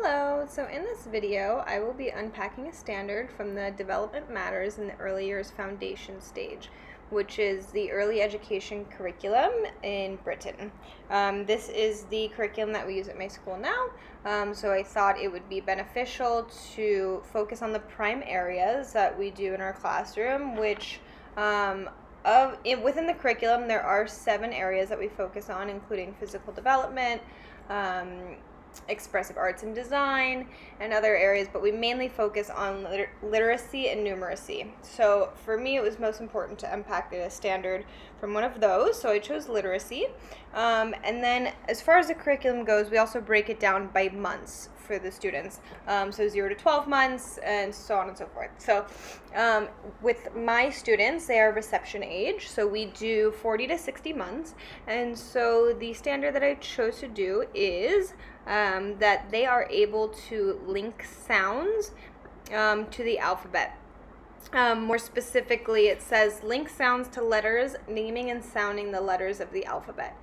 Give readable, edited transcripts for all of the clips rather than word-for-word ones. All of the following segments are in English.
Hello, so in this video I will be unpacking a standard from the Development Matters in the Early Years Foundation stage, which is the early education curriculum in Britain. This is the curriculum that we use at my school now, so I thought it would be beneficial to focus on the prime areas that we do in our classroom, which within the curriculum there are 7 areas that we focus on, including physical development, expressive arts and design, and other areas, but we mainly focus on literacy and numeracy. So for me, it was most important to unpack a standard from one of those, so I chose literacy. And then as far as the curriculum goes, we also break it down by months for the students, so 0 to 12 months and so on and so forth. So with my students, they are reception age, so we do 40 to 60 months, and so the standard that I chose to do is that they are able to link sounds to the alphabet. More specifically, it says link sounds to letters, naming and sounding the letters of the alphabet.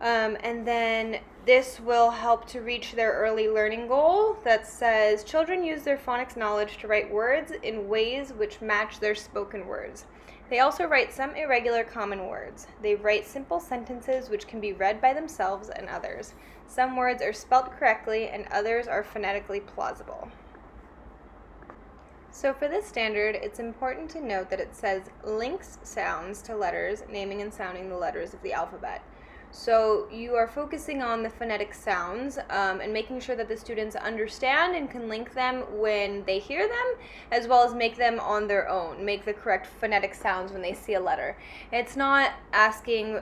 And then this will help to reach their early learning goal that says children use their phonics knowledge to write words in ways which match their spoken words. They also write some irregular common words. They write simple sentences which can be read by themselves and others. Some words are spelt correctly and others are phonetically plausible. So for this standard, it's important to note that it says links sounds to letters, naming and sounding the letters of the alphabet. So you are focusing on the phonetic sounds and making sure that the students understand and can link them when they hear them, as well as make them on their own, make the correct phonetic sounds when they see a letter. It's not asking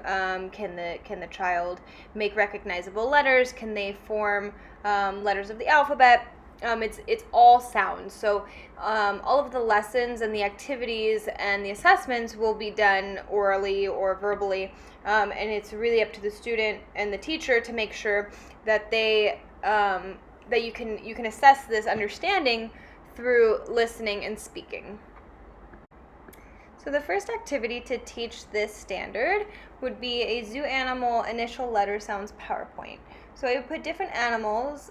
can the child make recognizable letters, can they form letters of the alphabet. It's all sounds. So all of the lessons and the activities and the assessments will be done orally or verbally, and it's really up to the student and the teacher to make sure that that you can assess this understanding through listening and speaking. So the first activity to teach this standard would be a zoo animal initial letter sounds PowerPoint. So I would put different animals,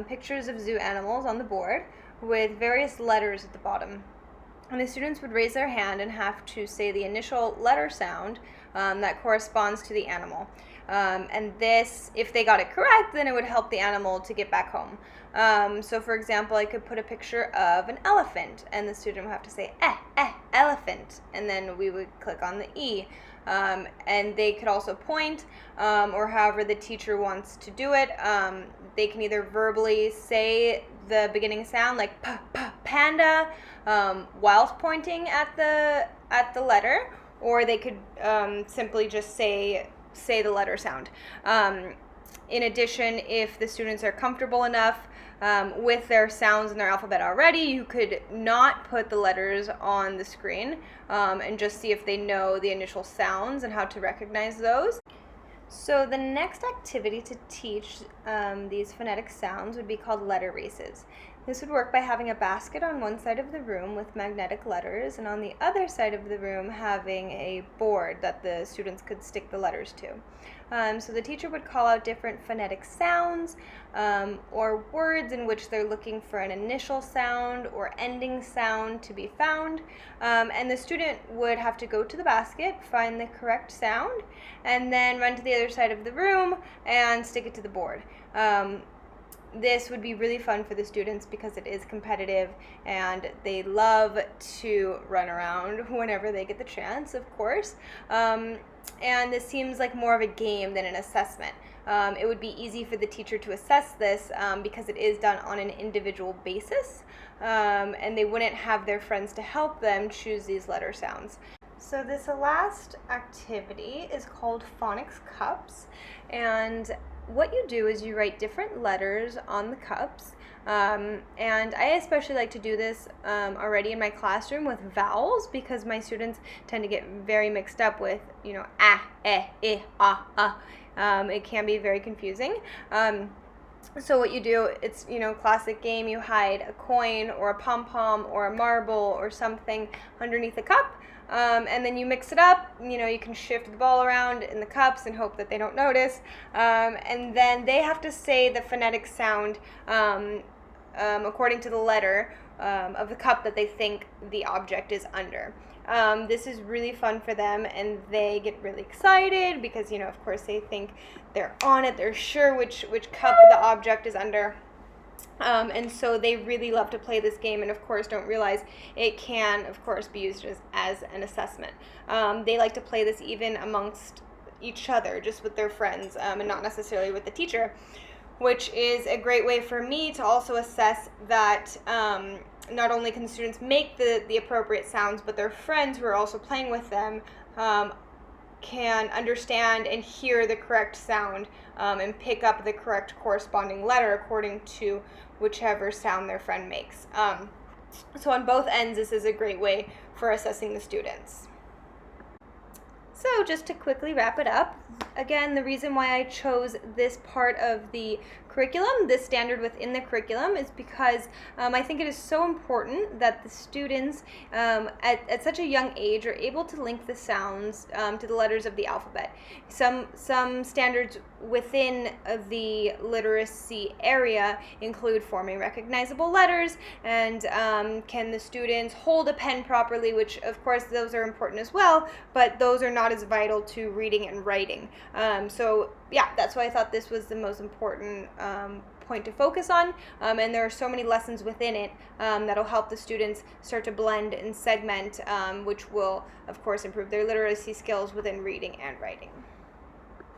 pictures of zoo animals on the board with various letters at the bottom. And the students would raise their hand and have to say the initial letter sound that corresponds to the animal. And this, if they got it correct, then it would help the animal to get back home. So for example, I could put a picture of an elephant, and the student would have to say, elephant, and then we would click on the E. And they could also point, or however the teacher wants to do it. They can either verbally say the beginning sound, like panda, whilst pointing at the letter, or they could simply just say the letter sound. In addition, if the students are comfortable enough with their sounds in their alphabet already, you could not put the letters on the screen and just see if they know the initial sounds and how to recognize those. So the next activity to teach these phonetic sounds would be called letter races. This would work by having a basket on one side of the room with magnetic letters, and on the other side of the room having a board that the students could stick the letters to. So the teacher would call out different phonetic sounds or words in which they're looking for an initial sound or ending sound to be found, and the student would have to go to the basket, find the correct sound, and then run to the other side of the room and stick it to the board. This would be really fun for the students because it is competitive and they love to run around whenever they get the chance, of course. And this seems like more of a game than an assessment. It would be easy for the teacher to assess this because it is done on an individual basis, and they wouldn't have their friends to help them choose these letter sounds. So this last activity is called Phonics Cups, and what you do is you write different letters on the cups, and I especially like to do this already in my classroom with vowels because my students tend to get very mixed up with, ah, eh, I, ah. It can be very confusing. So what you do, it's, classic game, you hide a coin or a pom-pom or a marble or something underneath a cup, and then you mix it up. You can shift the ball around in the cups and hope that they don't notice, and then they have to say the phonetic sound according to the letter of the cup that they think the object is under. This is really fun for them, and they get really excited because, of course, they think they're on it. They're sure which cup the object is under. And so they really love to play this game, and of course don't realize it can, of course, be used as an assessment. They like to play this even amongst each other, just with their friends, and not necessarily with the teacher, which is a great way for me to also assess that not only can students make the appropriate sounds, but their friends who are also playing with them can understand and hear the correct sound and pick up the correct corresponding letter according to whichever sound their friend makes. So on both ends, this is a great way for assessing the students. So just to quickly wrap it up, again, the reason why I chose this part of the curriculum, this standard within the curriculum, is because I think it is so important that the students at such a young age are able to link the sounds to the letters of the alphabet. Some standards within the literacy area include forming recognizable letters and can the students hold a pen properly, which of course those are important as well, but those are not as vital to reading and writing. So yeah, that's why I thought this was the most important point to focus on, and there are so many lessons within it that'll help the students start to blend and segment, which will of course improve their literacy skills within reading and writing.